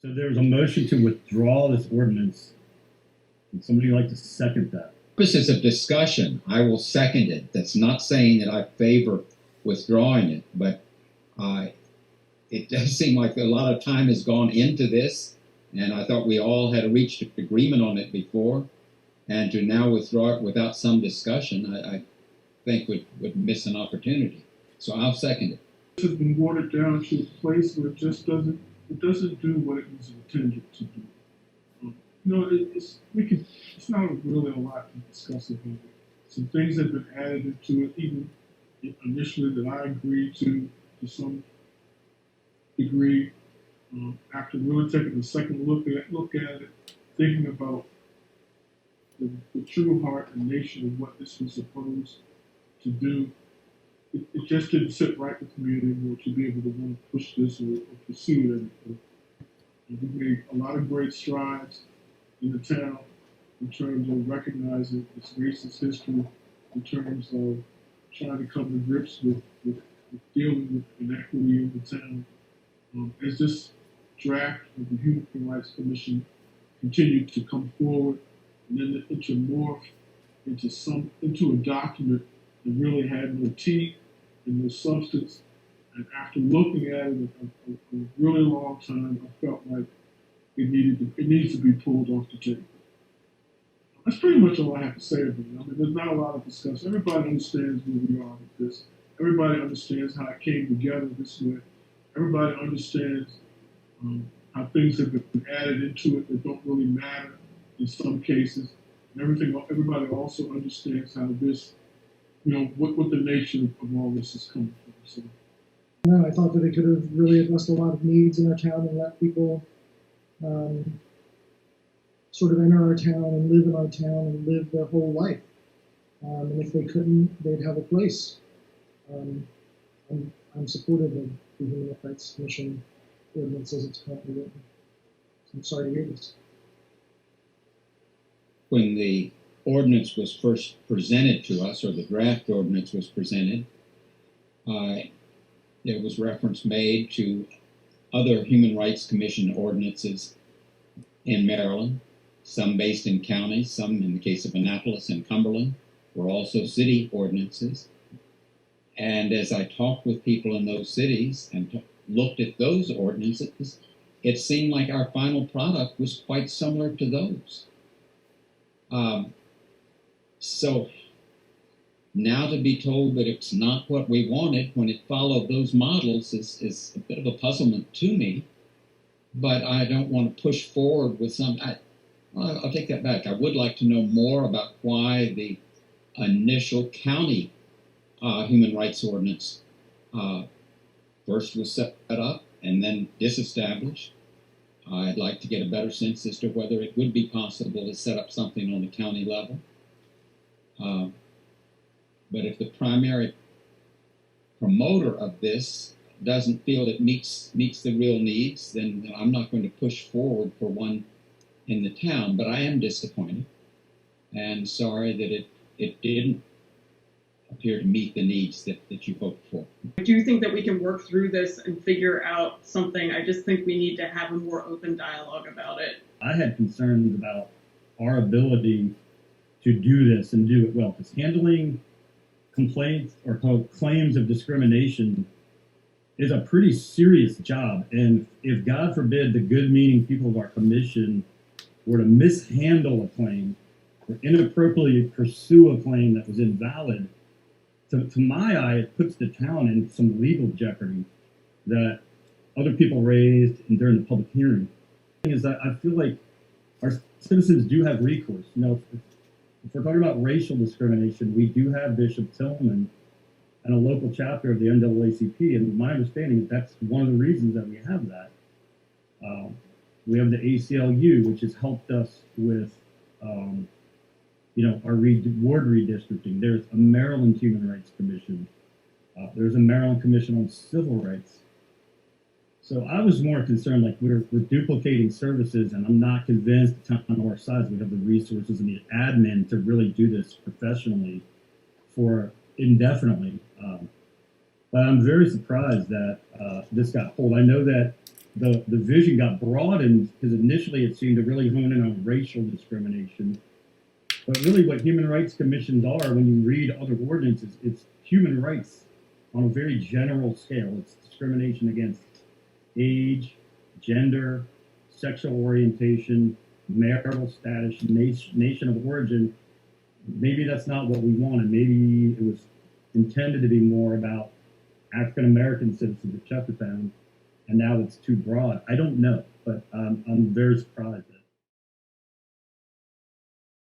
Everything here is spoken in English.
So there's a motion to withdraw this ordinance. Would somebody like to second that? Purposes of discussion, I will second it. That's not saying that I favor withdrawing it, but it does seem like a lot of time has gone into this, and I thought we all had reached an agreement on it before, and to now withdraw it without some discussion, I think would miss an opportunity. So I'll second it. This has been watered down to a place where it just doesn't do what it was intended to do. It's not really a lot to discuss about it. Some things have been added into it, even initially that I agreed to some degree. After really taking a second look at it, thinking about the true heart and nature of what this was supposed to do, it just didn't sit right with me anymore to be able to want to push this or pursue it. We made a lot of great strides in the town in terms of recognizing its racist history, in terms of trying to come to grips with dealing with inequity in the town. As this draft of the Human Rights Commission continued to come forward, and then it to morph into a document that really had no teeth and no substance. And after looking at it a really long time, I felt like it needs to be pulled off the table. That's pretty much all I have to say about it. I mean, there's not a lot of discussion. Everybody understands where we are with this. Everybody understands how it came together this way. Everybody understands how things have been added into it that don't really matter in some cases. And everybody also understands how this, what the nature of all this is coming from. So. No, I thought that it could have really addressed a lot of needs in our town and let people sort of enter our town and live in our town and live their whole life. And if they couldn't, they'd have a place. I'm supportive of the Human Rights Commission ordinance as it's currently written. So I'm sorry to hear this. When the ordinance was first presented to us, or the draft ordinance was presented, there was reference made to other Human Rights Commission ordinances in Maryland, some based in counties, some in the case of Annapolis and Cumberland, were also city ordinances. And as I talked with people in those cities and looked at those ordinances, it seemed like our final product was quite similar to those. So now to be told that it's not what we wanted when it followed those models is a bit of a puzzlement to me, but I don't want to push forward with I'll take that back. I would like to know more about why the initial county human rights ordinance first was set up and then disestablished. I'd like to get a better sense as to whether it would be possible to set up something on the county level. But if the primary promoter of this doesn't feel it meets the real needs, then I'm not going to push forward for one in the town. But I am disappointed and sorry that it didn't appear to meet the needs that you hoped for. I do think that we can work through this and figure out something. I just think we need to have a more open dialogue about it. I had concerns about our ability to do this and do it well, because handling complaints or claims of discrimination is a pretty serious job. And if, God forbid, the good-meaning people of our commission were to mishandle a claim or inappropriately pursue a claim that was invalid, to my eye, it puts the town in some legal jeopardy that other people raised during the public hearing. The thing is that I feel like our citizens do have recourse. If we're talking about racial discrimination, we do have Bishop Tillman and a local chapter of the NAACP, and my understanding is that's one of the reasons that we have that. We have the ACLU, which has helped us with our ward redistricting. There's a Maryland Human Rights Commission. There's a Maryland Commission on Civil Rights. So I was more concerned, like we're duplicating services, and I'm not convinced the town on our sides we have the resources and the admin to really do this professionally for indefinitely. But I'm very surprised that this got pulled. I know that the vision got broadened because initially it seemed to really hone in on racial discrimination. But really what human rights commissions are, when you read other ordinances, it's human rights on a very general scale. It's discrimination against age, gender, sexual orientation, marital status, nation of origin. Maybe that's not what we wanted. Maybe it was intended to be more about African American citizens of Chestertown, and now it's too broad. I don't know, but I'm very surprised.